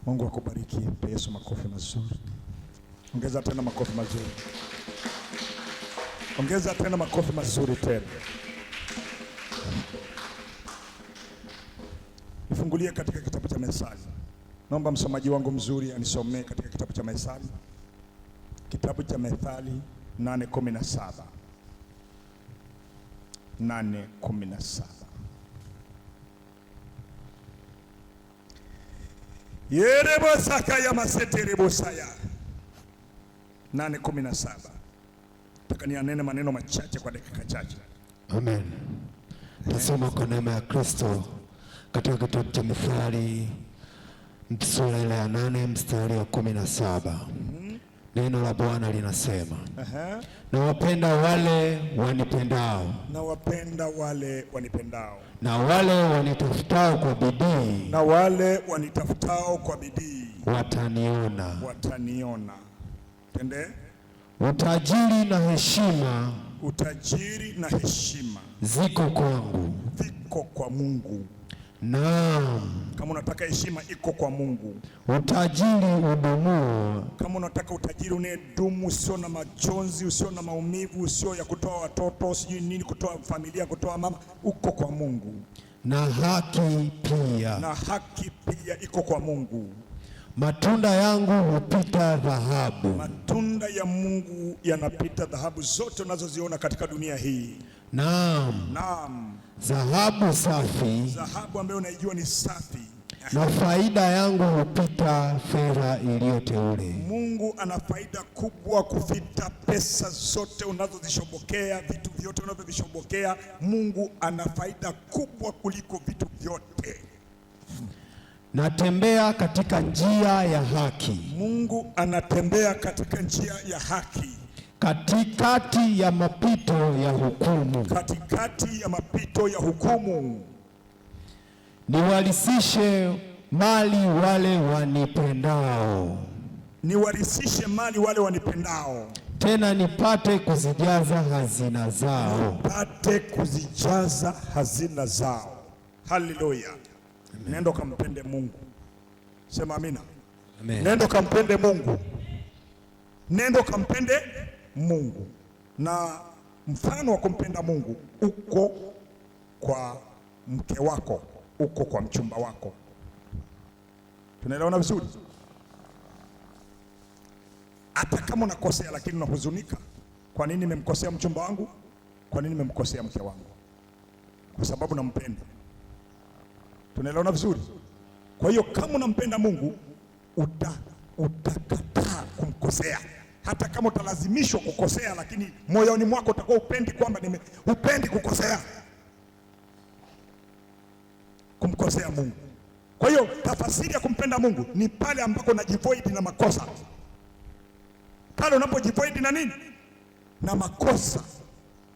Mungu akubariki. Mpe Yesu makofi mazuri. Ongeza tena makofi mazuri. Ongeza tena makofi mazuri tena. Nifungulie katika kitabu cha Methali. Naomba msomaji wangu mzuri anisomee katika kitabu cha Methali. Kitabu cha Methali 8:17. 8:17. Yerebo sakaya maseterebo saya. 8:17. Nataka nianene maneno machache kwa dakika chache. Amen. Tasoma kwa neema ya Kristo katika kitabu cha Methali sura ile ya 8 mstari wa 17. Neno la Bwana linasema, nawapenda wale wanipendao, nawapenda wale wanipendao, na wale wanitafutao kwa bidii, na wale wanitafutao kwa bidii wataniona. Wataniona. Tende. Utajiri na heshima, utajiri na heshima ziko kwangu, viko kwa Mungu. Naam, kama unataka heshima iko kwa Mungu. Utajiri udumuo, kama unataka utajiri unayedumu, usio na majonzi, usio na maumivu, usio ya kutoa watoto, sijui nini, kutoa familia, kutoa mama, uko kwa Mungu. Na haki pia, na haki pia iko kwa Mungu. Matunda yangu hupita dhahabu, matunda ya Mungu yanapita dhahabu zote unazoziona katika dunia hii. Naam, naam, dhahabu safi, dhahabu ambayo unaijua ni safi. Na faida yangu hupita fedha iliyoteule. Mungu ana faida kubwa kupita pesa zote unazozishobokea, vitu vyote unavyovishobokea. Mungu ana faida kubwa kuliko vitu vyote. Natembea katika njia ya haki. Mungu anatembea katika njia ya haki, katikati ya mapito ya hukumu. Katikati ya mapito ya hukumu. Niwarisishe mali wale wanipendao, niwarisishe mali wale wanipendao, tena nipate kuzijaza hazina zao. Nipate kuzijaza hazina zao. Haleluya. Nenda kampende Mungu. Sema amina. Amen. Nenda kampende Mungu. Nenda kampende Mungu. Na mfano wa kumpenda Mungu uko kwa mke wako, uko kwa mchumba wako. Tunaelewana vizuri? Hata kama unakosea lakini unahuzunika, kwa nini nimemkosea mchumba wangu? Kwa nini nimemkosea mke wangu? Kwa sababu nampenda. Tunaelewana vizuri? Kwa hiyo kama unampenda Mungu utakataa kumkosea, hata kama utalazimishwa kukosea, lakini moyoni mwako utakuwa upendi kwamba upendi kukosea, kumkosea Mungu. Kwa hiyo tafasiri ya kumpenda Mungu ni pale ambako unajivoid na makosa, pale unapojivoid na nini, na makosa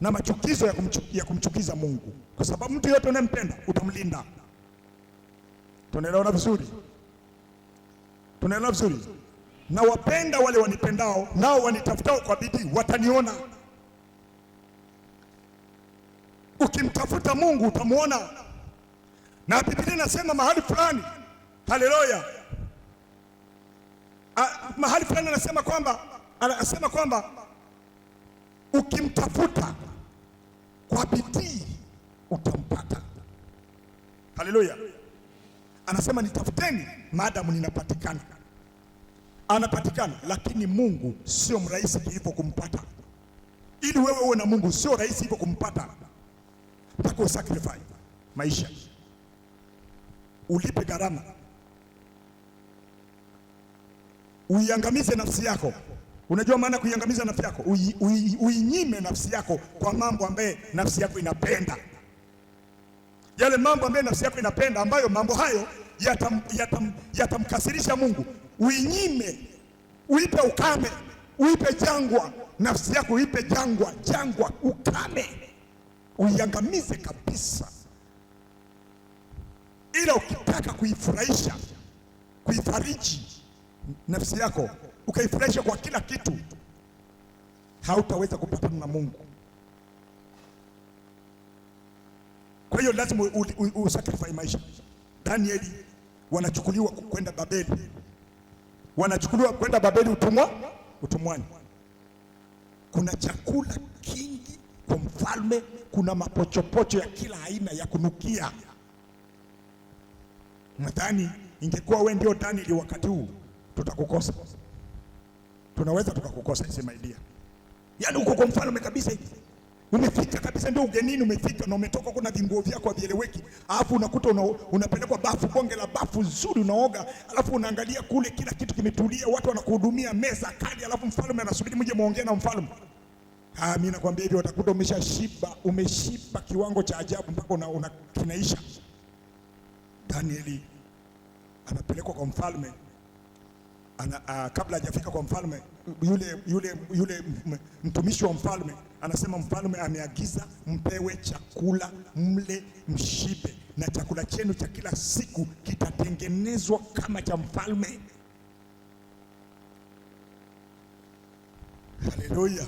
na machukizo ya kumchukiza Mungu, kwa sababu mtu yote unayempenda utamlinda. Tunaelewana vizuri? Tunaelewana vizuri? Na wapenda wale wanipendao, nao wanitafutao kwa bidii wataniona. Ukimtafuta Mungu utamuona. Na Biblia inasema mahali fulani, haleluya, mahali fulani anasema kwamba ukimtafuta kwa bidii utampata. Haleluya. Anasema nitafuteni maadamu ninapatikana. Anapatikana, lakini Mungu sio mrahisi hivyo kumpata. Ili wewe uwe na Mungu sio rahisi hivyo kumpata. Mpaka usacrifice maisha, ulipe gharama, uiangamize nafsi yako. Unajua maana kuiangamiza nafsi yako? Uinyime nafsi yako kwa mambo ambaye nafsi yako inapenda. Yale mambo ambayo nafsi yako inapenda, ambayo mambo hayo yatamkasirisha Mungu, uinyime, uipe ukame, uipe jangwa. Nafsi yako uipe jangwa, ukame, uiangamize kabisa. Ila ukitaka kuifurahisha, kuifariji nafsi yako, ukaifurahisha kwa kila kitu, hautaweza kupatana na Mungu. Kwa hiyo lazima usacrifice maisha. Danieli wanachukuliwa kwenda Babeli, wanachukuliwa kwenda Babeli utumwani. Kuna chakula kingi kwa mfalme, kuna mapochopocho ya kila aina ya kunukia. Nadhani ingekuwa wewe ndio Danieli wakati huu, tutakukosa. Tunaweza tukakukosa, isema idea. Yaani uko kwa mfalme kabisa hivi. Umefika kabisa, ndio ugenini umefika na umetoka, kuna vinguo vyako vieleweki, alafu unakuta unapelekwa bafu, bonge la bafu nzuri, unaoga, alafu unaangalia kule kila kitu kimetulia, watu wanakuhudumia, meza kali, alafu mfalme anasubiri mje muongee na mfalme. Mimi nakwambia hivi, utakuta umeshiba kiwango cha ajabu mpaka kinaisha. Danieli anapelekwa kwa mfalme. Kabla hajafika kwa mfalme, yule mtumishi wa mfalme anasema, mfalme ameagiza mpewe chakula, mle mshibe, na chakula chenu cha kila siku kitatengenezwa kama cha mfalme. Haleluya!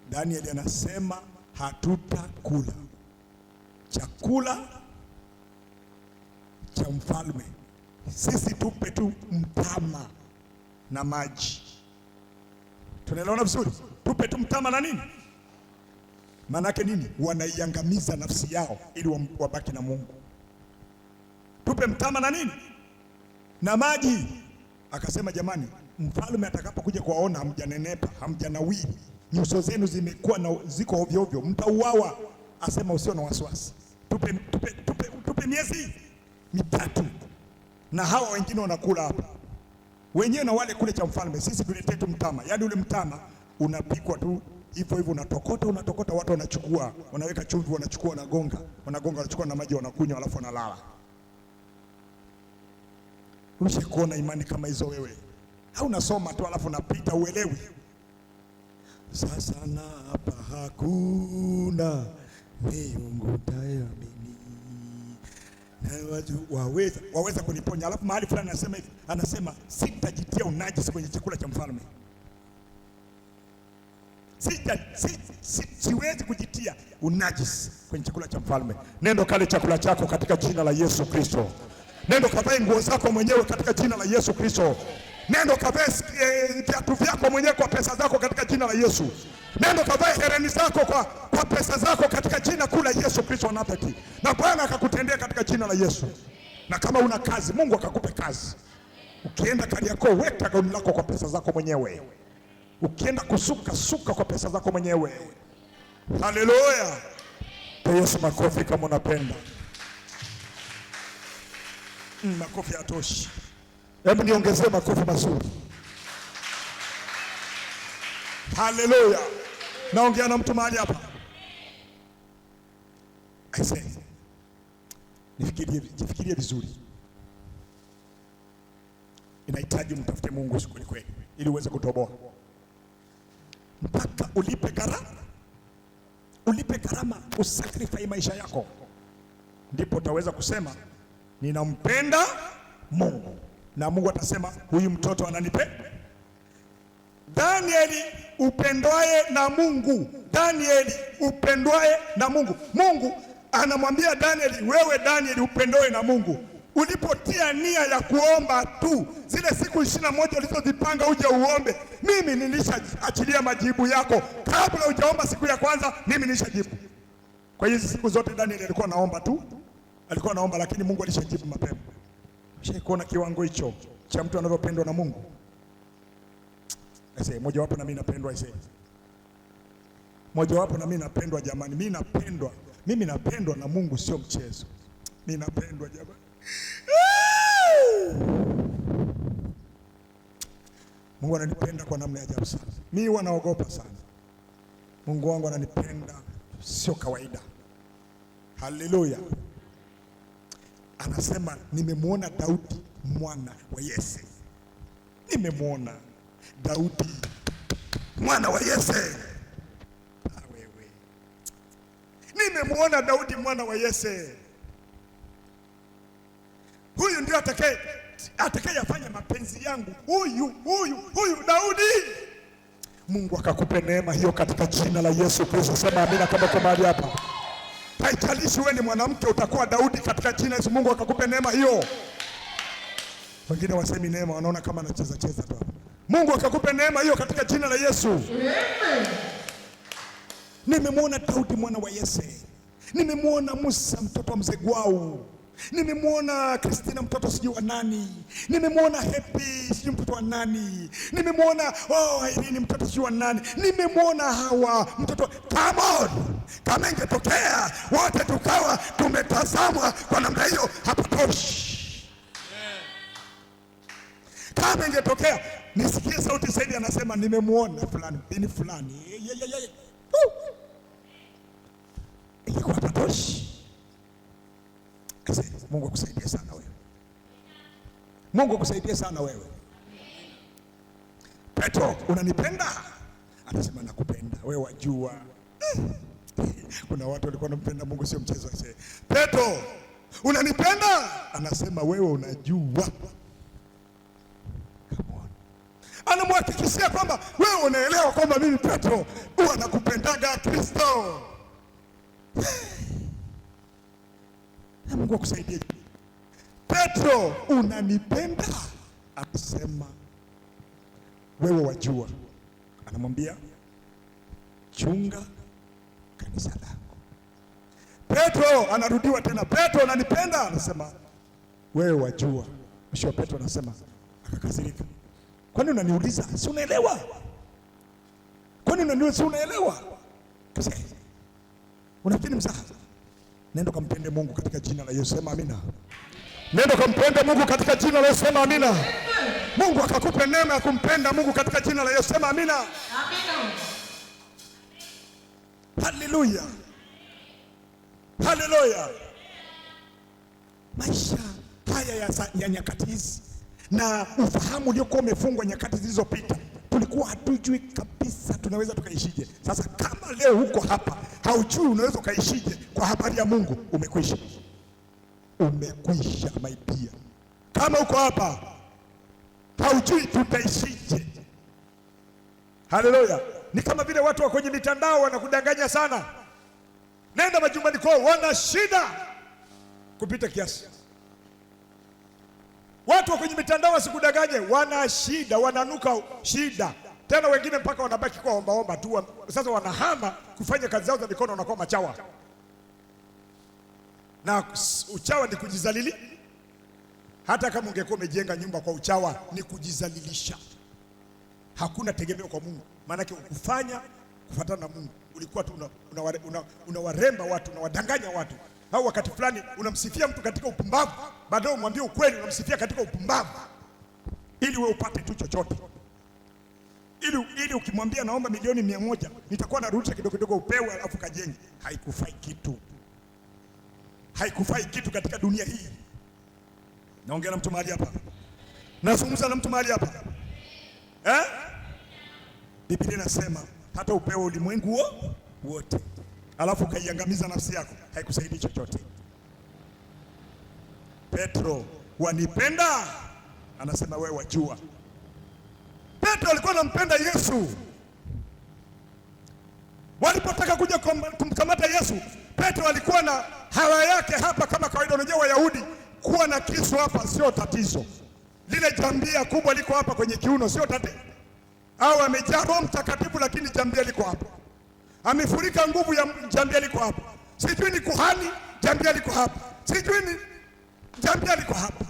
Danieli anasema hatutakula chakula cha mfalme, sisi tupe tu mtama na maji. Tunaelewana vizuri? Tupe tu mtama na nini? Maanake nini? Wanaiangamiza nafsi yao ili wabaki na Mungu. Tupe mtama na nini? Na maji. Akasema, jamani, mfalme atakapokuja kuwaona hamjanenepa, hamjanawiri, nyuso zenu zimekuwa ziko ovyo ovyo, mtauawa. Asema usio na wasiwasi, tupe miezi 3 na hawa wengine wanakula hapa wenyewe na wale kule cha mfalme, sisi tuletee tu mtama. Yaani ule mtama unapikwa tu hivyo hivyo, unatokota, watu wanachukua, wanaweka chumvi, wanachukua, wanagonga, wanachukua na maji, wanakunywa, alafu wanalala. Ushakuona imani kama hizo wewe? Au unasoma tu alafu unapita uelewi? Sasa na hapa hakuna miungu tayamini na watu waweza kuniponya. Alafu mahali fulani anasema sitajitia unajisi kwenye chakula cha mfalme. Siwezi kujitia unajisi kwenye chakula cha mfalme. Nenda kale chakula chako katika jina la Yesu Kristo. Nenda kavae nguo zako mwenyewe katika jina la Yesu Kristo. Nenda kavae viatu vyako mwenyewe kwa pesa zako katika jina la Yesu. Nenda kavae hereni zako kwa pesa zako katika jina kuu la Yesu Kristo wa Nazareti. Na Bwana akakutendea katika jina la Yesu. Na kama una kazi, Mungu akakupe kazi. Ukienda Kariakoo, weka gauni lako kwa pesa zako mwenyewe. Ukienda suka kwa pesa zako mwenyewe. Haleluya! Kwa Yesu makofi kama unapenda. Makofi hatoshi. Hebu niongezee makofi mazuri. Haleluya! Naongea na mtu mahali hapa. Jifikirie vizuri. Inahitaji mtafute Mungu kweli kweli ili uweze kutoboa. Mpaka ulipe gharama, usacrifice maisha yako, ndipo utaweza kusema ninampenda Mungu, na Mungu atasema huyu mtoto ananipenda. Danieli upendwaye na Mungu. Danieli upendwaye na Mungu. Mungu anamwambia Danieli, wewe Danieli upendwaye na Mungu, ulipotia nia ya kuomba tu zile siku 21 ulizozipanga uje uombe, mimi nilishaachilia majibu yako. Kabla hujaomba siku ya kwanza, mimi nilishajibu. Kwa hizo siku zote Danieli alikuwa naomba, lakini Mungu alishajibu mapema. Ushaikuona kiwango hicho cha mtu anavyopendwa na Mungu? Moja wapo na mimi napendwa mojawapo na mimi napendwa jamani. Mimi napendwa na Mungu, sio mchezo. Mimi napendwa jamani. Mungu ananipenda kwa namna ya ajabu sana. Mimi wanaogopa sana. Mungu wangu ananipenda sio kawaida. Haleluya! Anasema nimemwona Daudi mwana wa Yese. Nimemwona Daudi mwana wa Yese. Nimemwona Daudi mwana wa Yese. Huyu ndio atakayefanya mapenzi yangu. Huyu Daudi. Mungu akakupe neema hiyo katika jina la Yesu Kristo. Sema amina kama uko mahali hapa. Haijalishi wewe ni mwanamke, utakuwa Daudi katika jina la Yesu. Mungu akakupe neema hiyo. Wengine wasemi neema, wanaona kama anacheza cheza tu. Mungu akakupe neema hiyo katika jina la Yesu. Amen. Nimemwona Daudi mwana wa Yese, nimemwona Musa mtoto wa mzee Gwau, nimemwona Kristina mtoto sijui wa nani, nimemwona Happy sijui mtoto wa nani, nimemwona Irene mtoto sijui wa nani, nimemwona Hawa mtoto. Come on, kama ingetokea wote tukawa tumetazamwa kwa namna hiyo, hapatoshi. Kama ingetokea nisikie sauti Saidi anasema nimemwona fulani bini fulani, ingekuwa hapatoshi. Mungu akusaidie sana wewe. Mungu akusaidie sana wewe. Petro, unanipenda? Anasema nakupenda. Wewe wajua. Kuna watu walikuwa wanampenda Mungu, sio mchezo. Petro, unanipenda? Anasema wewe unajua. Anamhakikishia kwamba wewe unaelewa kwamba mimi Petro huwa nakupendaga Kristo. Na Mungu akusaidie. Petro, unanipenda? Anasema wewe wajua. Anamwambia chunga kanisa lako. Petro anarudiwa tena, Petro unanipenda? Anasema wewe wajua. Mwisho Petro anasema akakasirika. Kwani unaniuliza? Si unaelewa? Kwani unaniuliza? Si unaelewa? Unafikiri mzaha? Nenda kampende Mungu katika jina la Yesu. Sema amina. Nenda kampende Mungu katika jina la Yesu. Sema amina. Mungu akakupe neema ya kumpenda Mungu katika jina la Yesu. Sema amina. Amina. Haleluya. Haleluya. Maisha haya ya nyakati hizi na ufahamu uliokuwa umefungwa nyakati zilizopita, tulikuwa hatujui kabisa tunaweza tukaishije. Sasa kama leo huko hapa haujui unaweza ukaishije kwa habari ya Mungu, umekwisha. Umekwisha my dear. Kama huko hapa haujui tutaishije. Haleluya. Ni kama vile watu wa kwenye mitandao wanakudanganya sana. Nenda majumbani kwao, wana shida kupita kiasi. Watu wa kwenye mitandao wasikudanganye, wana shida, wananuka shida. Tena wengine mpaka wanabaki kwa omba tu. Sasa wanahama kufanya kazi zao za mikono, wanakuwa machawa. Na uchawa ni kujizalili. Hata kama ungekuwa umejenga nyumba kwa uchawa, ni kujizalilisha. Hakuna tegemeo kwa Mungu. Maana yake ukufanya kufuatana na Mungu, ulikuwa tu unawaremba watu, unawadanganya watu. Au wakati fulani unamsifia mtu katika upumbavu, baadaye umwambie ukweli, unamsifia katika upumbavu ili wewe upate tu chochote. Ili ukimwambia naomba milioni 100, nitakuwa narudisha kidogo kidogo upewe alafu kajenge. Haikufai kitu. Haikufai kitu katika dunia hii. Naongea na mtu mahali hapa. Nazungumza na mtu mahali hapa. Biblia inasema hata upewe ulimwengu wote, alafu kaiangamiza nafsi yako, haikusaidii chochote. Petro, wanipenda? Anasema wewe wajua. Petro alikuwa anampenda Yesu. Walipotaka kuja kumkamata Yesu, Petro alikuwa na hawa yake hapa kama kawaida. Unajua Wayahudi kuwa na kisu hapa sio tatizo. Lile jambia kubwa liko hapa kwenye kiuno sio tatizo. Au amejaa Roho Mtakatifu lakini jambia liko hapa. Amefurika nguvu ya jambia liko hapa. Sijui ni kuhani, jambia liko hapa. Sijui ni jambia liko hapa.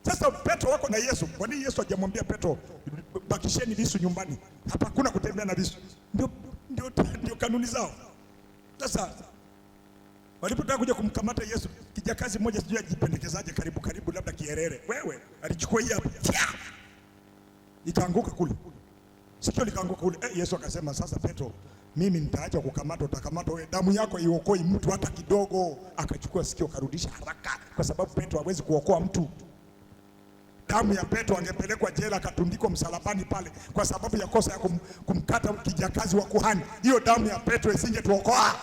Sasa Petro wako na Yesu. Kwa nini Yesu hajamwambia Petro bakisheni visu nyumbani? Hapa hakuna kutembea na visu. Ndio kanuni zao. Sasa walipotaka kuja kumkamata Yesu, kijakazi mmoja sijui ajipendekezaje karibu labda Kierere. Wewe alichukua hii hapa. Ikaanguka kule. Sikio likaanguka kule. Yesu akasema sasa Petro, mimi nitaacha kukamata, utakamata wewe. Damu yako iokoi mtu hata kidogo. Akachukua sikio karudisha haraka, kwa sababu Petro hawezi kuokoa mtu. Damu ya Petro angepelekwa jela, akatundikwa msalabani pale kwa sababu ya kosa ya kumkata kijakazi wa kuhani. Hiyo damu ya Petro isingetuokoa.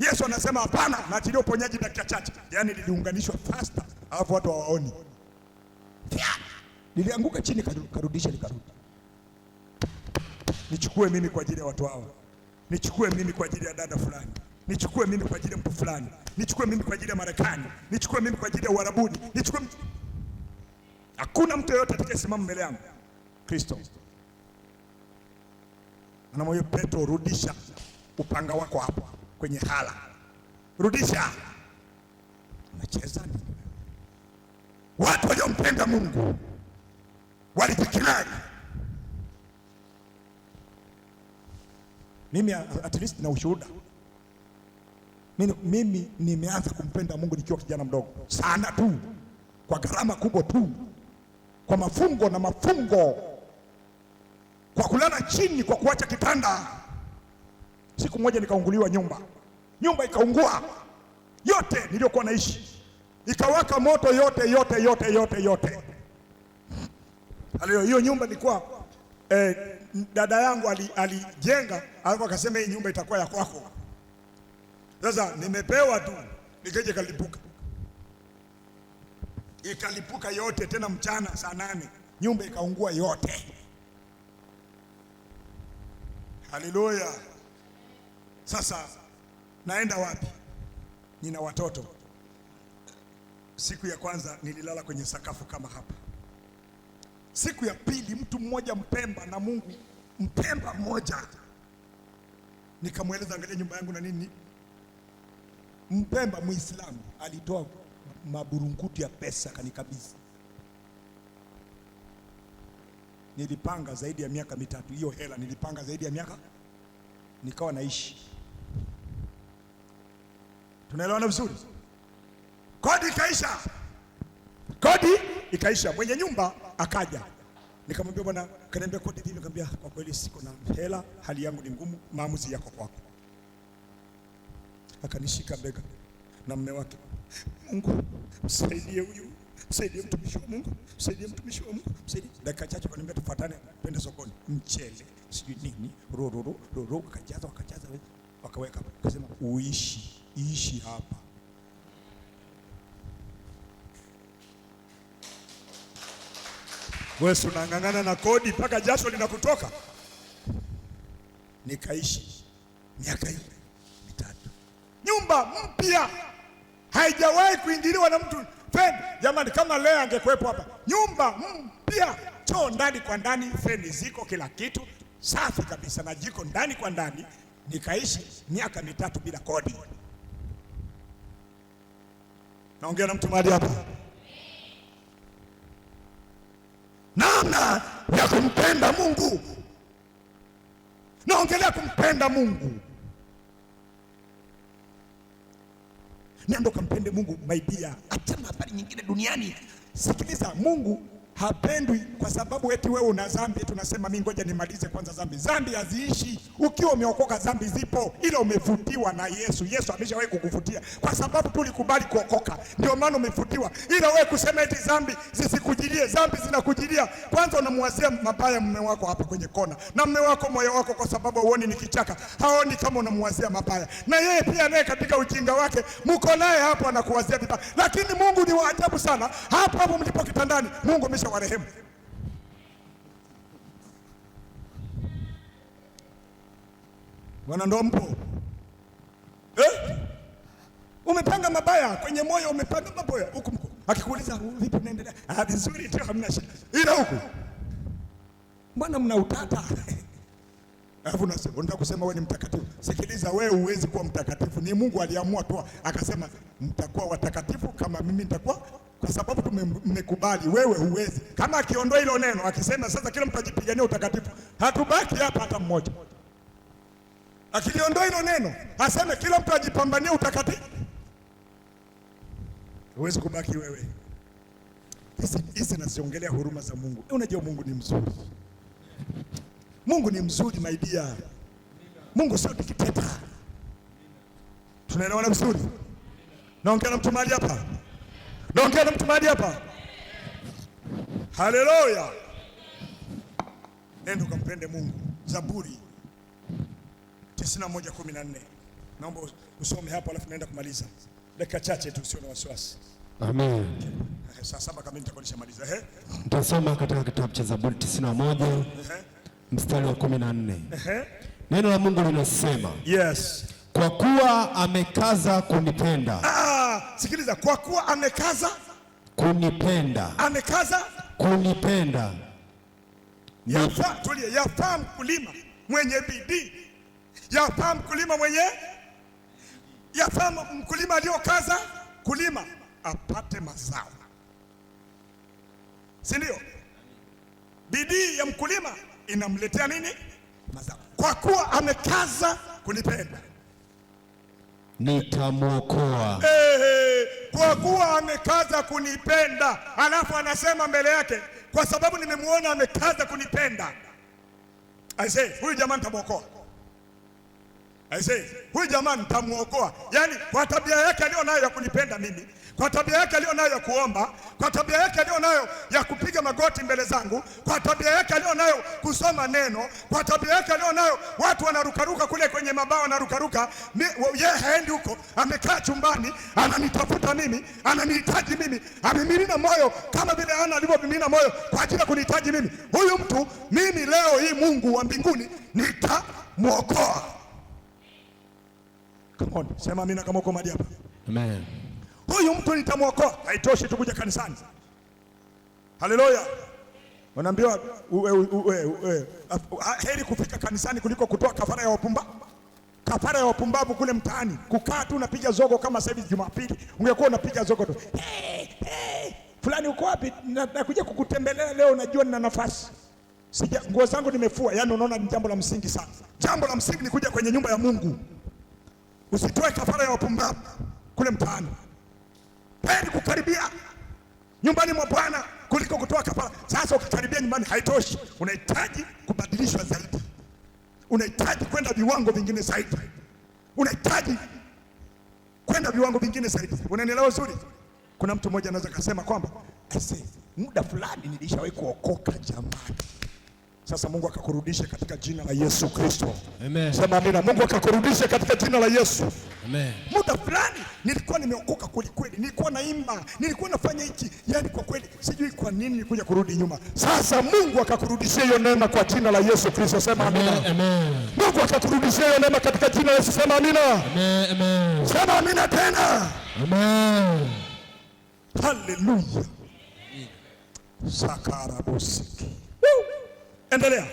Yesu anasema hapana, naachilia uponyaji dakika chache. Yaani liliunganishwa faster, alafu watu hawaoni. Lilianguka chini, karudisha, likarudi. Nichukue mimi kwa ajili ya watu hawa. Nichukue mimi kwa ajili ya dada fulani. Nichukue mimi kwa ajili ya mtu fulani. Nichukue mimi kwa ajili ya Marekani. Nichukue mimi kwa ajili ya Uarabuni. Nichukue Hakuna mtu yeyote atakayesimama mbele yangu. Kristo anamwambia Petro, rudisha upanga wako hapo kwenye hala, rudisha. Unacheza nini? Watu waliompenda Mungu walijikinai. Mimi at least na ushuhuda. Mimi nimeanza kumpenda Mungu nikiwa kijana mdogo sana tu, kwa gharama kubwa tu, kwa mafungo na mafungo, kwa kulala chini, kwa kuacha kitanda. Siku moja nikaunguliwa nyumba ikaungua yote niliyokuwa naishi, ikawaka moto yote. Hiyo nyumba ilikuwa dada yangu alijenga, alafu akasema hii nyumba itakuwa ya kwako. Sasa nimepewa tu, nikaje ikalipuka yote, tena mchana saa 8 nyumba ikaungua yote. Haleluya! Sasa naenda wapi? Nina watoto. Siku ya kwanza nililala kwenye sakafu kama hapa. Siku ya pili mtu mmoja Mpemba na Mungu, Mpemba mmoja, nikamweleza angalia nyumba yangu na nini. Mpemba Muislamu alitoa maburungutu ya pesa kanikabidhi. Nilipanga zaidi ya miaka 3 hiyo hela, nilipanga zaidi ya miaka, nikawa naishi. Tunaelewana vizuri? Kodi ikaisha, mwenye nyumba akaja, nikamwambia bwana, kaniambia kodi vipi? Nikamwambia kwa kweli siko na hela, hali yangu ni ngumu, maamuzi yako kwako. Akanishika bega na mume wake, Mungu msaidie huyu, msaidie mtumishi wa Mungu, msaidie mtumishi wa Mungu, msaidie. Dakika chache kaniambia tufuatane twende sokoni, mchele sijui nini, roro, wakajaza wakaweka, akasema ishi hapa. Wewe unang'ang'ana na kodi mpaka jasho linakutoka. Nikaishi miaka 3, nyumba mpya, haijawahi kuingiliwa na mtu. Feni jamani, kama leo angekuepo hapa, nyumba mpya, choo ndani kwa ndani, feni ziko, kila kitu safi kabisa, na jiko ndani kwa ndani. Nikaishi miaka 3 bila kodi. Naongea na mtu mahali hapa. Namna ya kumpenda Mungu. Naongelea kumpenda Mungu. Nenda kampende Mungu, my dear. Acha habari nyingine duniani. Sikiliza, Mungu hapendwi kwa sababu eti wewe una dhambi. Tunasema mimi ngoja nimalize kwanza dhambi. Dhambi haziishi. Ukiwa umeokoka dhambi zipo, ila umefutiwa na Yesu. Yesu ameshawahi kukufutia kwa sababu tu ulikubali kuokoka, ndio maana umefutiwa. Ila wewe kusema eti dhambi zisikujilie, dhambi zinakujilia. Kwanza unamwazia mabaya mume wako hapa kwenye kona, na mume wako moyo wako, kwa sababu huoni ni kichaka, haoni kama unamwazia mabaya, na yeye pia naye katika ujinga wake mko naye hapo anakuwazia vibaya. Lakini Mungu ni wa ajabu sana. Hapo mlipo kitandani, Mungu warehemu. Wana ndo mpo umepanga mabaya kwenye moyo, umepanga mabaya huku mko. Akikuuliza vipi unaendelea? Vizuri tu, hamna shida. Ila huku mbona mna utata? Alafu unataka kusema wewe ni mtakatifu. Sikiliza, wewe huwezi kuwa mtakatifu. Ni Mungu aliamua tu akasema mtakuwa watakatifu kama mimi nitakuwa, kwa sababu tumekubali. Wewe huwezi. Kama akiondoa hilo neno akisema sasa kila mtu ajipigania utakatifu, hatubaki hapa hata mmoja. Akiliondoa hilo neno aseme kila mtu ajipambanie utakatifu, huwezi kubaki wewe. Hizi naziongelea huruma za Mungu. Unajua Mungu ni mzuri. Mungu ni mzuri my dear. Mungu sio dikteta. Tunaelewana vizuri? Naongea na mtu mahali hapa. Naongea na mtu mahali hapa. Haleluya. Nenda ukampende Mungu. Zaburi 91:14. Naomba usome hapo alafu naenda kumaliza. Dakika chache tu, sio na wasiwasi. Amen. Saa 7 kama nitakonishamaliza. Nitasoma katika kitabu cha Zaburi 91 mstari wa 14. Neno la Mungu linasema, yes, kwa kuwa amekaza kunipenda. Sikiliza, kwa kuwa amekaza kunipenda. Amekaza kunipenda. Yafaa mkulima mwenye bidii, yafaa mkulima aliyokaza kulima apate mazao, si ndio? Bidii ya mkulima inamletea nini? Mazao. Kwa kuwa amekaza kunipenda nitamwokoa. Kwa kuwa amekaza kunipenda, alafu anasema mbele yake, kwa sababu nimemwona amekaza kunipenda, huyu jamaa nitamwokoa. Huyu jamaa nitamwokoa. Yaani kwa tabia yake alionayo ya kunipenda mimi, kwa tabia yake alionayo ya kuomba, kwa tabia yake alionayo ya kupiga magoti mbele zangu, kwa tabia yake alionayo kusoma neno, kwa tabia yake alionayo watu wanarukaruka kule kwenye mabao wanarukaruka, yeye haendi huko, amekaa chumbani, ananitafuta mimi, ananihitaji mimi, amemimina moyo kama vile Ana alivyomimina moyo kwa ajili ya kunihitaji mimi. Huyu mtu mimi leo hii Mungu wa mbinguni nitamwokoa. Come on, sema amina kama uko mahali hapa. Amen. Huyu mtu nitamwokoa. Haitoshi tu kuja kanisani. Haleluya. Wanaambiwa heri kufika kanisani kuliko kutoa kafara ya wapumbavu. Kafara ya wapumbavu kule mtaani, kukaa tu unapiga zogo kama sasa hivi Jumapili, ungekuwa unapiga zogo tu. Fulani uko wapi? Nakuja kukutembelea leo, najua nina nafasi. Nguo zangu nimefua. Yaani unaona ni jambo la msingi sana. Jambo la msingi ni kuja kwenye nyumba ya Mungu. Usitoe kafara ya wapumbavu kule mtaani. Heri kukaribia nyumbani mwa Bwana kuliko kutoa kafara. Sasa ukikaribia nyumbani haitoshi, unahitaji kubadilishwa zaidi, unahitaji kwenda viwango vingine zaidi, unahitaji kwenda viwango vingine zaidi. Unanielewa vizuri? Kuna mtu mmoja anaweza kusema kwamba muda fulani nilishawahi kuokoka jamani. Sasa Mungu akakurudisha katika jina la Yesu Kristo. Amen. Sema amina. Mungu akakurudisha katika jina la Yesu. Amen. Muda fulani nilikuwa nimeokoka kweli kweli, nilikuwa naimba, nilikuwa nafanya hiki, yani kwa kweli sijui kwa nini nilikuja kurudi nyuma. Sasa Mungu akakurudishia hiyo neema kwa jina la Yesu Kristo. Sema amina. Amen. Mungu akakurudishia hiyo neema katika jina la Yesu. Sema amina. Amen. Amen. Sema amina tena. Amen. Haleluya. Sakarabosiki. Endelea.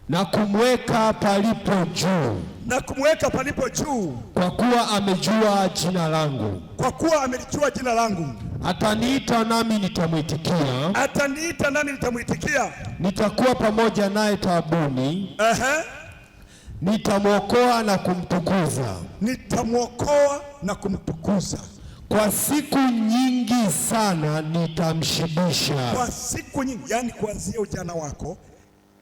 Na kumweka palipo juu. Na kumweka palipo juu. Kwa kuwa amejua jina langu. Kwa kuwa amelijua jina langu. Ataniita nami nitamwitikia. Ataniita nami nitamwitikia. Nitakuwa pamoja naye taabuni. Nitamwokoa na kumtukuza. Nitamwokoa na kumtukuza. Kwa siku nyingi sana nitamshibisha. Kwa siku nyingi, yani kuanzia ujana wako,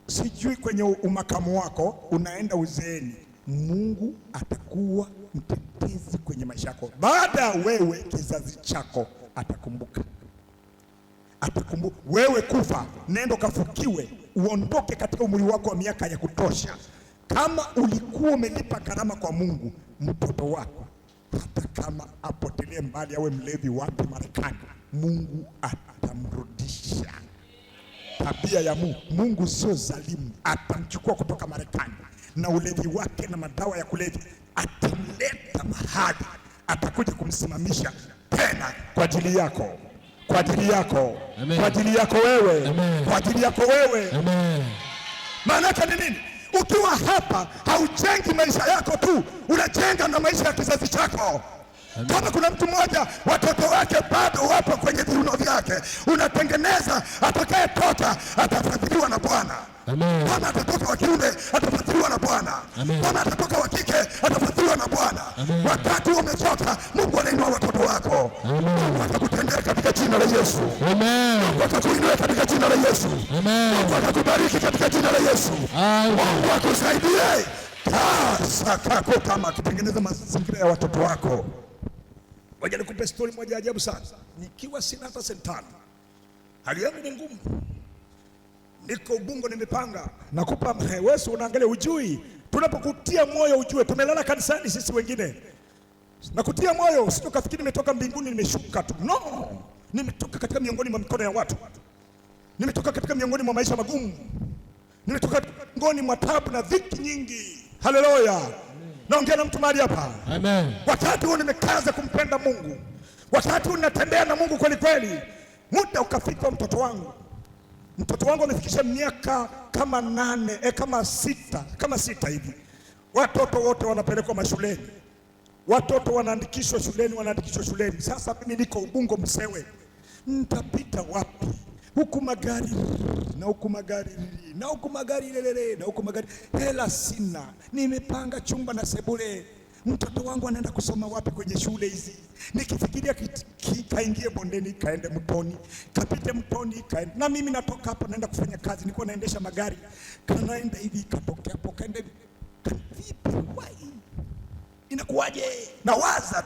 sijui kwenye umakamu wako, unaenda uzeeni, Mungu atakuwa mtetezi kwenye maisha yako. Baada ya wewe, kizazi chako atakumbuka. Atakumbuka wewe kufa, nenda kafukiwe, uondoke katika umri wako wa miaka ya kutosha. Kama ulikuwa umelipa gharama kwa Mungu, mtoto wako hata kama apotelee mbali, awe mlevi wapi Marekani, Mungu atamrudisha. Tabia ya Mungu sio dhalimu, atamchukua kutoka Marekani na ulevi wake na madawa ya kulevya, atamleta mahali, atakuja kumsimamisha tena kwa ajili yako, kwa ajili yako. Amen. Kwa ajili yako wewe. Amen. Kwa ajili yako wewe. Amen. Maana yake ni nini? Ukiwa hapa haujengi maisha yako tu, unajenga na maisha ya kizazi chako. Amen. Kama kuna mtu mmoja watoto wake bado wapo kwenye viuno vyake, unatengeneza atakayetoka atafadhiliwa na Bwana. Amen. Kama atatoka wa kiume atafadhiliwa na Bwana. Kama atatoka wa kike atafadhiliwa na Bwana. Wakati umetoka, Mungu anainua watoto wako. Mungu atakutendea katika jina la Yesu. Amen. Mungu atakuinua katika jina la Yesu. Amen. Mungu atakubariki katika jina la Yesu. Amen. Mungu akusaidie. Sasa kama kutengeneza mazingira ya watoto wako. Ngoja nikupe story moja ajabu sana. Nikiwa sina hata sentano, hali yangu ni ngumu, niko Ubungo nimepanga, nakupa wewe, unaangalia ujui, tunapokutia moyo ujue tumelala kanisani sisi wengine, nakutia moyo usitokafikiri nimetoka mbinguni nimeshuka tu. No, nimetoka katika miongoni mwa mikono ya watu, nimetoka katika miongoni mwa maisha magumu, nimetoka miongoni mwa taabu na dhiki nyingi. Haleluya. Naongea na mtu mahali hapa. Amen. Wakati huu nimekaza kumpenda Mungu, wakati huu ninatembea na Mungu kweli kweli, muda ukafika mtoto wangu Mtoto wangu amefikisha miaka kama 8, kama sita hivi. Watoto wote wanapelekwa mashuleni, watoto wanaandikishwa shuleni. Sasa mimi niko Ubungo Msewe, nitapita wapi? Huku magari na huku magari na huku magari lelele na huku magari. Hela sina, nimepanga chumba na sebule. Mtoto wangu anaenda kusoma wapi kwenye shule hizi? Nikifikiria kaingie bondeni, kaende mtoni, kapite mtoni, kaende. Na mimi natoka hapo naenda kufanya kazi, nilikuwa naendesha magari, kanaenda hivi, katokea hapo, kaenda hivi. Vipi wai? Inakuwaje? Nawaza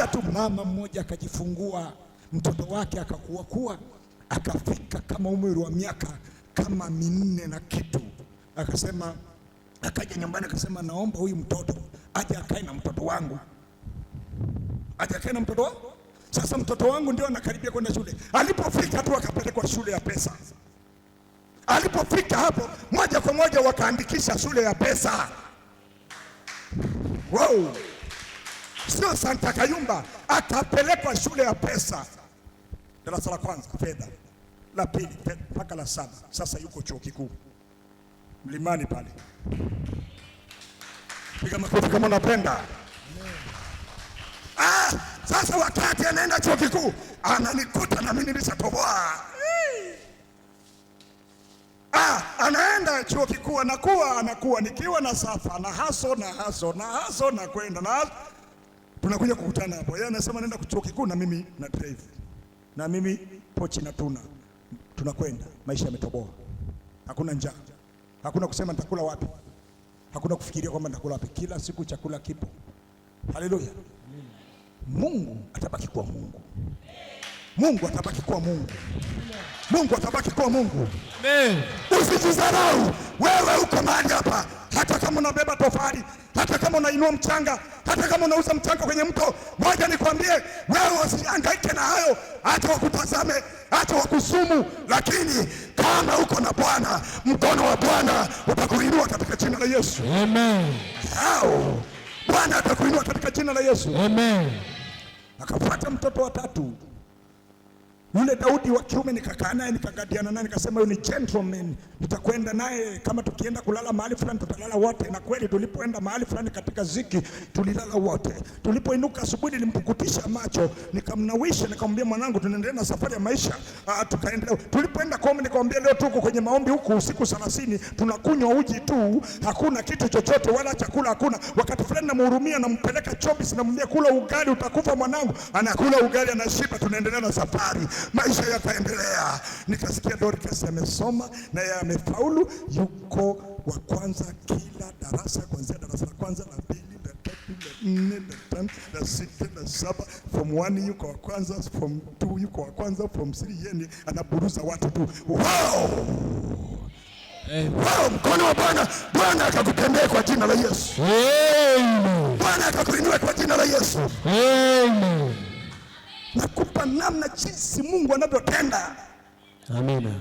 tu. Mama mmoja akajifungua mtoto wake akakuwa akafika kama umri wa miaka kama 4 na kitu, akasema, akaja nyumbani akasema, naomba huyu mtoto aje akae na mtoto wangu, Sasa mtoto wangu ndio anakaribia kwenda shule. Alipofika tu akapelekwa shule ya pesa. Alipofika hapo moja kwa moja wakaandikisha shule ya pesa. Wow. Sio Santa Kayumba, akapelekwa shule ya pesa. Darasa la kwanza fedha, la pili fedha, mpaka la 7. Sasa yuko chuo kikuu Mlimani pale. Piga makofi kama unapenda. Sasa wakati anaenda chuo kikuu ananikuta na mimi nilishatoboa. Anaenda chuo kikuu anakuwa nikiwa na Safa na haso na kwenda na tunakuja kukutana hapo. Yeye anasema naenda chuo kikuu na mimi na drive. Na mimi pochi na tunakwenda. Maisha yametoboa. Hakuna njaa. Hakuna kusema nitakula wapi. Hakuna kufikiria kwamba nitakula wapi. Kila siku chakula kipo. Haleluya. Mungu atabaki kuwa Mungu. Mungu atabaki kuwa Mungu. Mungu atabaki kuwa Mungu. Amen. Usijidharau. Wewe uko mahali hapa, hata kama unabeba tofali, hata kama unainua mchanga, hata kama unauza mchanga kwenye mto, moja nikwambie, wewe usihangaike na hayo, hata wakutazame, hata wakusumu, lakini kama uko na Bwana, mkono wa Bwana utakuinua katika jina la Yesu. Amen. Bwana atakuinua katika jina la Yesu. Amen. Akafuata mtoto wa 3. Yule Daudi wa kiume nikakaa naye, nikagadiana naye, nikasema yule ni gentleman, nitakwenda naye, kama tukienda kulala mahali fulani tutalala wote. Na kweli tulipoenda mahali fulani katika ziki tulilala wote. Tulipoinuka asubuhi nilimpukutisha macho, nikamnawisha, nikamwambia mwanangu tunaendelea na safari ya maisha. Tukaendelea. Tulipoenda kombe nikamwambia leo tuko kwenye maombi huku usiku 30, tunakunywa uji tu, hakuna kitu chochote wala chakula hakuna. Wakati fulani namhurumia, nampeleka Chobis, namwambia kula ugali utakufa mwanangu. Anakula ugali anashiba, tunaendelea na safari. Maisha yataendelea. Nikasikia Dorcas amesoma na yeye amefaulu, yuko wa kwanza kila darasa, kuanzia darasa la kwanza, la pili, la 3, la 4, la 5, la 6, la 7. Form 1 yuko wa kwanza, form 2 yuko wa kwanza, form 3 yeye anaburuza watu tu. Wow! Wow, mkono wa Bwana akakutendea kwa jina la Yesu. Amen. Bwana akakuinua kwa jina la Yesu. Amen. Nakupa namna jinsi Mungu anavyotenda. Amina.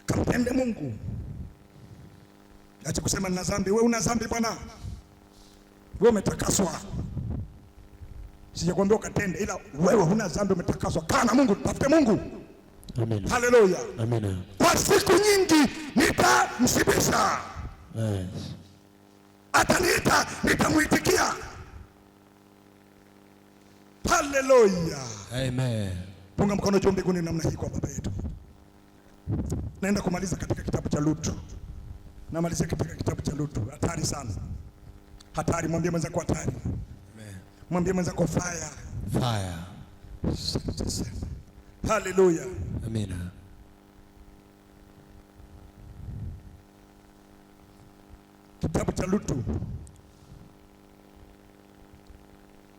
Kampende Mungu. Acha kusema nina dhambi. Wewe una dhambi bwana. Wewe umetakaswa. Sijakwambia ukatende, ila wewe huna dhambi, umetakaswa. Kaa na Mungu, tafute Mungu. Amina. Haleluya. Amina. Kwa siku nyingi nitamshibisha. Yes. Ataniita, nitamuitikia. Haleluya. Amen. Punga mkono juu mbinguni namna hii kwa baba yetu. Naenda kumaliza katika kitabu cha Lutu. Namalizia katika kitabu cha Lutu. Hatari sana. Hatari, mwambie mwenzako hatari. Amen. Mwambie mwenzako fire. Fire. Haleluya. Amina. Kitabu cha Lutu.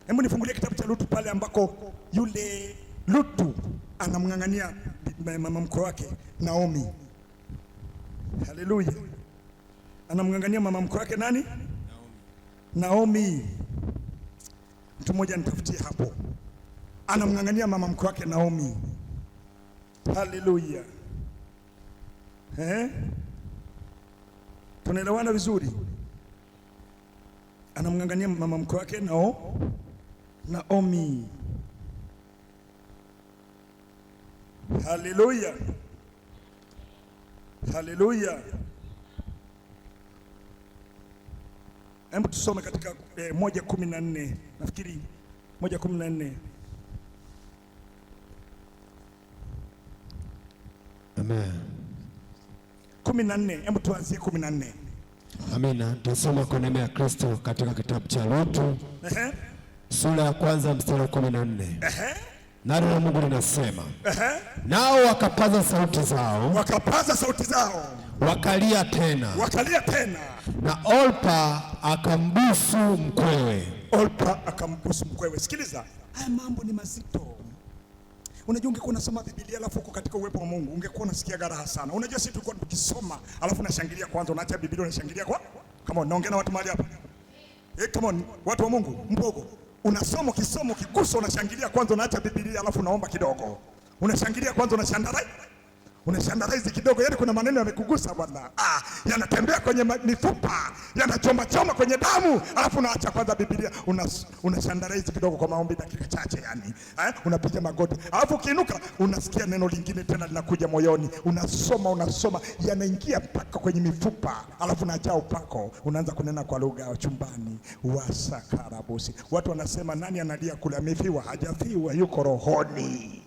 Hebu nifungulie kitabu cha Lutu pale ambako yule Lutu anamng'ang'ania mama mkwe wake Naomi. Haleluya. Anamng'ang'ania mama mkwe wake nani? Naomi. Mtu mmoja nitafutie hapo. Anamng'ang'ania mama mkwe wake Naomi. Haleluya. Tunaelewana vizuri? Anamng'ang'ania mama mkwe wake Naomi. Haleluya, haleluya. Hebu tusome katika 1:14, nafikiri 1:14. Amen. 14, hebu tuanzie 14. Amina. Tusoma kwa neema ya Kristo katika kitabu cha Lutu sura ya kwanza mstari wa 14. Neno la Mungu linasema, nao wakapaza sauti zao, wakalia tena, na Orpa akambusu mkwewe. Sikiliza, haya mambo ni mazito. Unajua, ungekuwa unasoma Biblia alafu uko katika uwepo wa Mungu, ungekuwa unasikia raha sana. Unajua sisi tulikuwa tukisoma alafu unashangilia kwanza, unaacha Biblia unashangilia kama naongea na watu mahali hapa. Kama watu wa Mungu mbogo, unasoma kisomo kiguso, unashangilia kwanza, unaacha Biblia alafu unaomba kidogo. Unashangilia kwanza, unashandarize kidogo, yaani kuna maneno yamekugusa bwana. Yanatembea kwenye mifupa, yanachoma kwenye damu, alafu unaacha kwanza Biblia, unashandarize kidogo kwa maombi dakika chache yani. Unapiga magoti, alafu ukiinuka unasikia neno lingine tena linakuja moyoni. Unasoma, yanaingia mpaka kwenye mifupa, alafu unaacha upako, unaanza kunena kwa lugha chumbani. Wasakarabusi. Watu wanasema nani analia kule? Amefiwa? Hajafiwa, yuko rohoni.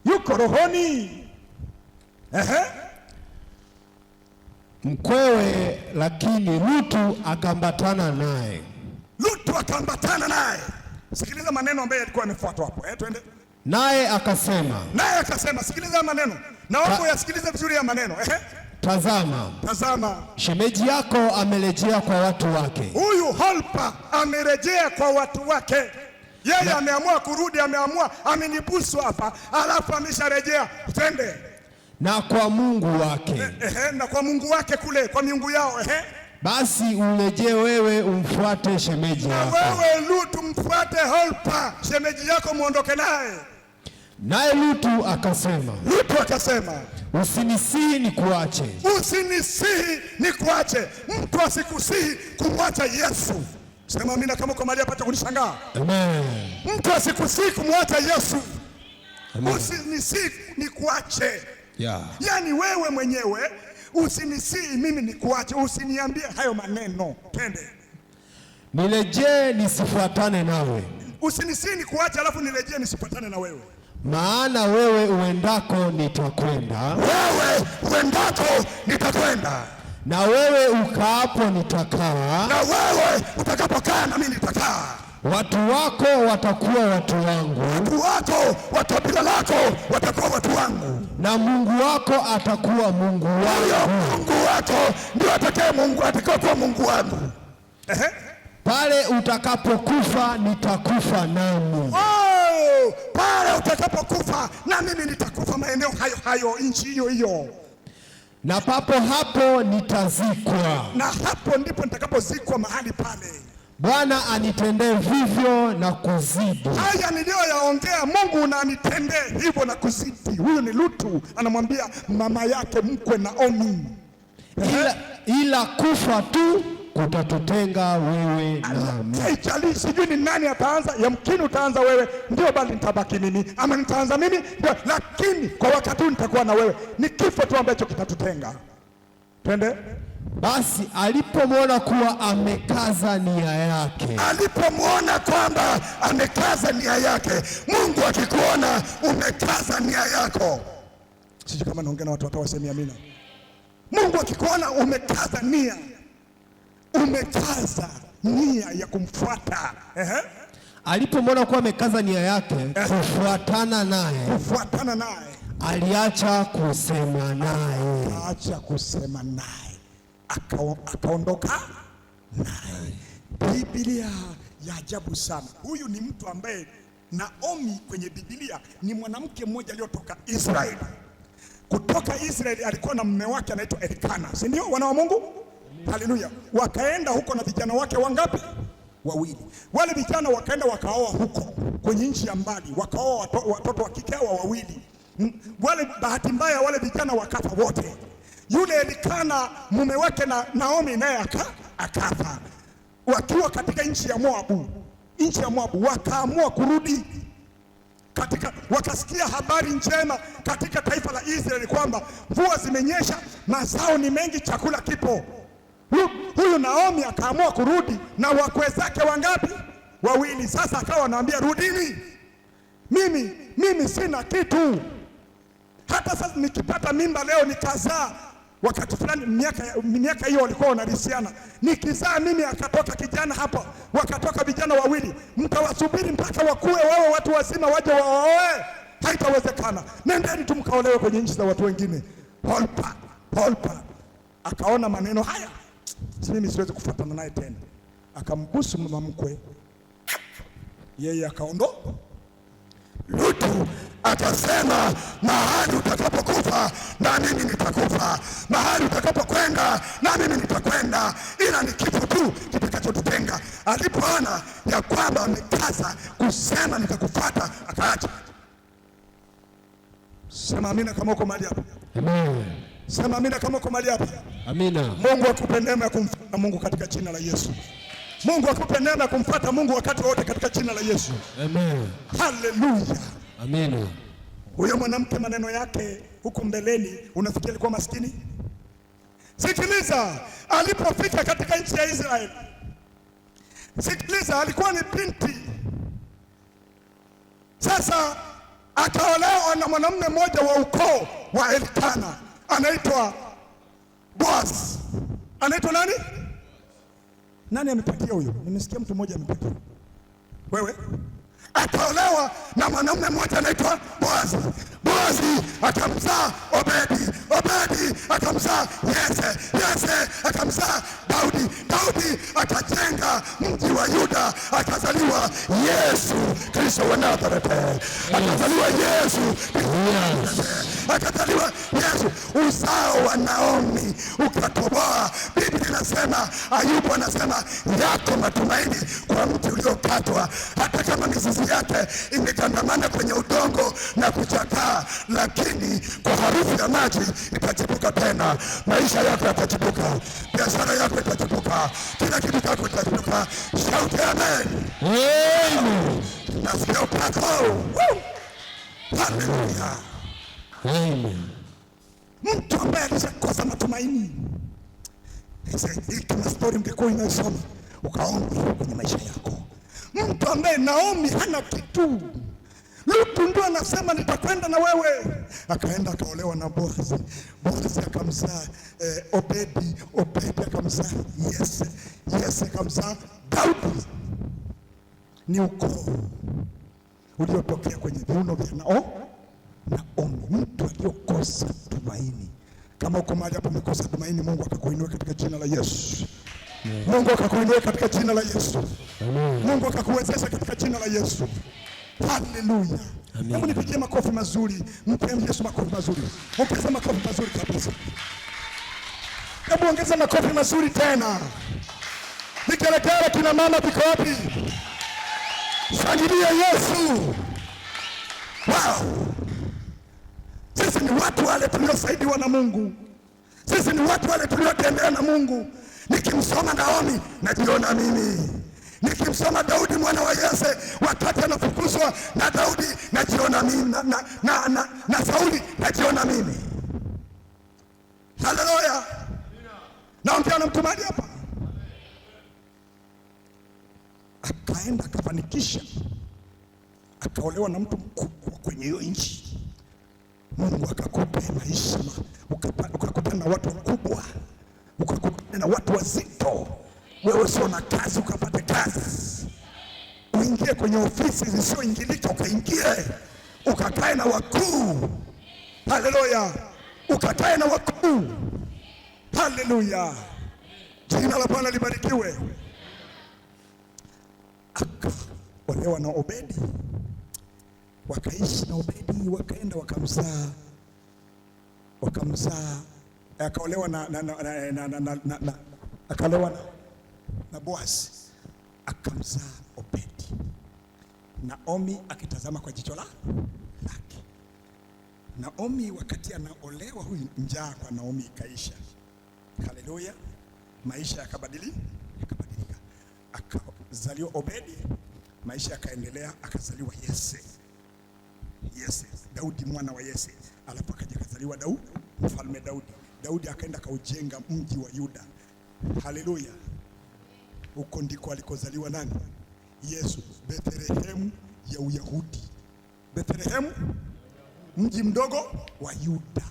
Yuko rohoni. Mkwewe lakini Lutu akaambatana naye. Sikiliza maneno ambayo yalikuwa yamefuatwa hapo. Twende. Naye akasema, sikiliza maneno. Naomba uyasikilize vizuri ya maneno. Tazama, shemeji yako amerejea kwa watu wake. Huyu Orpa amerejea kwa watu wake. Yeye ameamua kurudi, amenibusu hapa, alafu amesharejea. Twende. Na kwa Mungu wake. Na kwa Mungu wake kule, kwa miungu yao. Basi urejee wewe, umfuate shemeji yako. Na wewe Lutu mfuate Orpa, shemeji yako muondoke naye. Naye Lutu akasema, usinisihi nikuache. Mtu asikusihi kumwacha Yesu. Sema amina kama uko mahali hapa kunishangaa. Amen. Mtu asikusihi kumwacha Yesu. Usinisihi nikuache. Yaani wewe mwenyewe usinisihi mimi nikuache, usiniambie hayo maneno. Twende. Nirejee nisifuatane nawe. Usinisihi nikuache alafu nirejee nisifuatane na wewe. Maana wewe uendako nitakwenda. Na wewe ukaapo nitakaa. Na wewe utakapokaa na mimi nitakaa. Watu wako watakuwa watu wangu. Watu wako wa kabila lako watakuwa watu wangu. Na Mungu wako atakuwa Mungu wangu. Mungu wako ndio atakaye Mungu wangu. Pale utakapokufa nitakufa nami. Pale utakapokufa na mimi nitakufa maeneo hayo, nchi hiyo. Na papo hapo nitazikwa. Na hapo ndipo nitakapozikwa mahali pale. Bwana anitendee vivyo na kuzidi. Haya niliyoyaongea Mungu unanitendee hivyo na kuzidi. Huyu ni Lutu anamwambia mama yake mkwe Naomi. Ila kufa tu utatutenga wewe nami. Haijalishi sijui ni nani ataanza, yamkini utaanza wewe ndio, bali nitabaki mimi, ama nitaanza mimi ndio, lakini kwa wakati huu nitakuwa na wewe. Ni kifo tu ambacho kitatutenga. Twende. Basi alipomwona kuwa amekaza nia yake, Mungu akikuona umekaza nia yako, sijui kama naongea na watu watawasemi amina. Mungu akikuona umekaza nia ya kumfuata. Alipomwona kuwa amekaza nia yake kufuatana naye, aliacha kusema naye, akaondoka naye. Biblia ya ajabu sana. Huyu ni mtu ambaye Naomi kwenye Biblia ni mwanamke mmoja aliyotoka Israeli. Kutoka Israeli alikuwa na mume wake anaitwa Elikana, si ndio wana wa Mungu? Haleluya. Wakaenda huko na vijana wake wangapi? Wawili. Wale vijana wakaenda wakaoa huko kwenye nchi ya mbali, wakaoa watoto wa kike wawili. Wale bahati mbaya wale vijana wakafa wote. Yule Elikana mume wake na Naomi naye akafa. Wakiwa katika nchi ya Moabu, wakaamua kurudi wakasikia habari njema katika taifa la Israeli kwamba mvua zimenyesha, mazao ni mengi, chakula kipo. Huyu Naomi akaamua kurudi na wakwe zake wangapi? 2. Sasa akawa anawaambia rudini, mimi sina kitu. Hata sasa nikipata mimba leo nikazaa, wakati fulani miaka hiyo walikuwa wanarisiana, nikizaa mimi akatoka kijana hapo, wakatoka vijana 2, mtawasubiri mpaka wakue wao watu wazima waje waoe? Haitawezekana. Nendeni tu mkaolewe kwenye nchi za watu wengine. Holpa akaona maneno haya, mimi siwezi kufuatana naye tena. Akambusu mama mkwe, yeye akaondoka. Lutu akasema, mahali utakapokufa na mimi nitakufa, mahali utakapokwenda na mimi nitakwenda, ila ni kifo tu kitakachotutenga. Alipoona ya kwamba amekaza kusema nitakufuata, akaacha. Sema amina kama uko mahali hapa. Amen. Sema amina kama uko mahali hapa. Amina. Mungu akupe neema ya kumfuata Mungu katika jina la Yesu. Mungu akupe neema ya kumfuata Mungu wakati wote katika jina la Yesu. Amen. Haleluya. Amina. Huyo mwanamke maneno yake huko mbeleni, unafikiri alikuwa maskini? Sikiliza, alipofika katika nchi ya Israeli, sikiliza, alikuwa ni binti. Sasa akaolewa na mwanamume mmoja wa ukoo wa Elikana, anaitwa Boaz. Anaitwa nani? Nani amepatia huyo? Nimesikia mtu mmoja amepatia. Wewe? Akaolewa na mwanamume mmoja anaitwa Boazi. Boazi akamzaa Obedi. Obedi akamzaa Yese. Yese akamzaa Daudi. Daudi akajenga mji wa Yuda, akazaliwa Yesu Kristo wa Nazareti. Akazaliwa Yesu akazaliwa Yesu. Uzao wa Naomi ukatoboa. Biblia inasema, Ayubu anasema, yako matumaini kwa mti uliokatwa, hata kama mizizi yake imegandamana kwenye udongo na kuchakaa, lakini kwa harufu ya maji itachipuka tena. Maisha yako yatachipuka, biashara yako itachipuka, kila kitu chako kitachipuka. Shauti amen. Amen. Nasikia upako. Haleluya. Amen. Mtu ambaye alishakosa matumaini. Hii kama story mngekuwa inasoma ukaona kwenye maisha yako. Mtu ambaye Naomi hana kitu. Lutu ndio anasema nitakwenda na wewe. Akaenda akaolewa na Boazi. Boazi akamzaa Obedi. Obedi akamzaa Yese. Yese akamzaa Daudi. Ni ukoo uliotokea kwenye viuno vya Naomi. Mtu aliyokosa tumaini. Kama uko mahali hapo umekosa tumaini, Mungu akakuinua katika jina la Yesu. Mungu akakuinua katika jina la Yesu. Mungu akakuwezesha katika jina la Yesu. Haleluya. Hebu nipigie makofi mazuri. Mpe Yesu makofi mazuri. Ongeza makofi mazuri kabisa. Hebu ongeza makofi mazuri tena. Nikelekele kina mama viko wapi? Shangilia Yesu. Wow. Sisi ni watu wale tuliosaidiwa na Mungu. Sisi ni watu wale tuliotembea na Mungu. Nikimsoma Naomi najiona mimi. Nikimsoma Daudi mwana wa Yese wakati anafukuzwa na Daudi najiona mimi, na Sauli najiona mimi. Haleluya. Naongea na mtu mmoja hapa. Akaenda akafanikisha, akaolewa na mtu mkubwa kwenye hiyo nchi. Mungu akakupa maisha, ukakutana na watu wakubwa, ukakutana na watu wazito. Wewe sio na kazi, ukapate kazi, uingie kwenye ofisi zisizoingilika, ukaingie ukakae na wakuu. Haleluya. Ukakae na wakuu. Haleluya. Jina la Bwana libarikiwe. Akaolewa na Obedi, wakaishi na Obedi, wakaenda wakamzaa, akaolewa akaolewa na Boazi, akamzaa Obedi. Naomi akitazama kwa jicho lake. Naomi wakati anaolewa huyu, njaa kwa Naomi ikaisha. Haleluya. Maisha yakabadilika. Akazaliwa Obedi, maisha yakaendelea, akazaliwa Yese. Yese, Daudi mwana wa Yese. Alafu akaja kazaliwa Daudi, mfalme Daudi. Daudi akaenda kaujenga mji wa Yuda. Haleluya. Huko ndiko alikozaliwa nani? Yesu. Bethlehemu ya Uyahudi. Bethlehemu mji mdogo wa Yuda.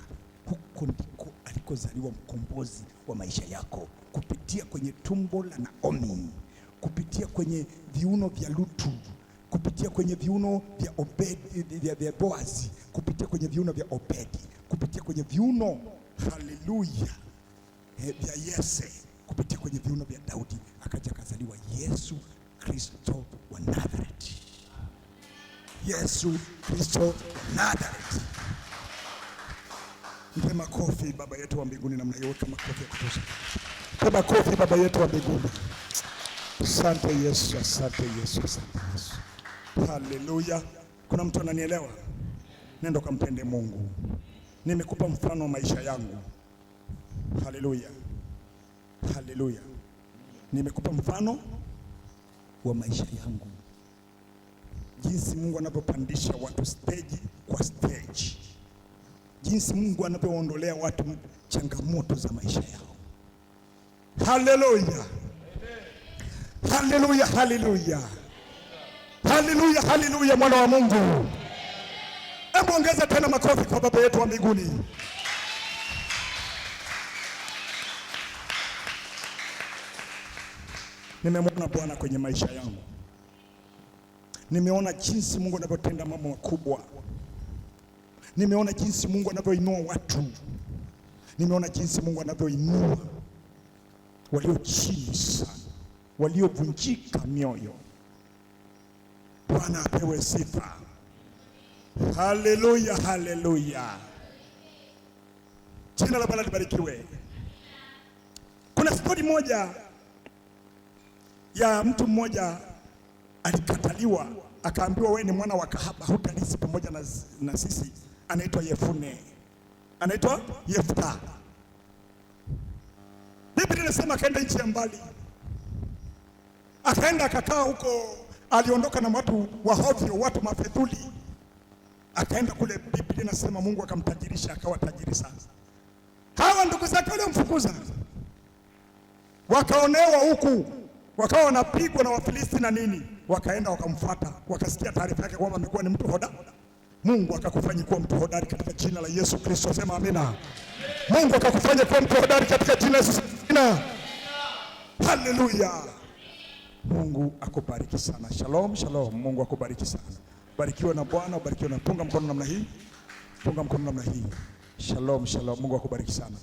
Huko ndiko alikozaliwa mkombozi wa maisha yako, kupitia kwenye tumbo la Naomi, kupitia kwenye viuno vya Lutu, kupitia kwenye viuno vya Obedi, vya Boazi, kupitia kwenye viuno vya Obedi, kupitia kwenye viuno haleluya vya Yese, kupitia kwenye viuno vya Daudi, akaja kazaliwa Yesu Kristo wa Nazareti. Yesu Kristo wa Nazareti. Mpe makofi baba yetu wa mbinguni namna hiyo, kama makofi ya kutosha. Mpe makofi baba yetu wa mbinguni. Asante Yesu, asante Yesu, asante Yesu. Haleluya. Kuna mtu ananielewa? Nenda kampende Mungu. Nimekupa mfano wa maisha yangu. Haleluya. Haleluya. Nimekupa mfano wa maisha yangu, jinsi Mungu anavyopandisha watu stage kwa stage, jinsi Mungu anavyoondolea watu changamoto za maisha yao. Haleluya. Haleluya, haleluya. Haleluya, haleluya, mwana wa Mungu. Hebu ongeza tena makofi kwa baba yetu wa mbinguni. Nimemwona Bwana kwenye maisha yangu. Nimeona jinsi Mungu anavyotenda mambo makubwa. Nimeona jinsi Mungu anavyoinua watu. Nimeona jinsi Mungu anavyoinua walio chini sana, waliovunjika mioyo. Bwana apewe sifa. Haleluya, haleluya. Jina la Bwana libarikiwe. Kuna stori moja ya mtu mmoja alikataliwa, akaambiwa wewe ni mwana wa kahaba, hutalisi pamoja na sisi. Anaitwa Yefune, anaitwa Yefta. Biblia inasema akaenda nchi ya mbali, akaenda akakaa huko. Aliondoka na watu wa hovyo, watu mafedhuli, akaenda kule. Biblia inasema Mungu akamtajirisha, akawa tajiri sana. Hawa ndugu zake walimfukuza, wakaonewa huku, wakawa wanapigwa na Wafilisti na nini, wakaenda wakamfuata, wakasikia taarifa yake kwamba amekuwa ni mtu hodari. Mungu akakufanya kuwa mtu hodari katika jina la Yesu Kristo, sema amina. Mungu akakufanya kuwa mtu hodari katika jina la Yesu. Amina. Haleluya. Mungu akubariki sana. Shalom, shalom. Mungu akubariki sana. Barikiwa na Bwana, barikiwa na. Punga mkono namna hii. Punga mkono namna hii. Shalom, shalom. Mungu akubariki sana.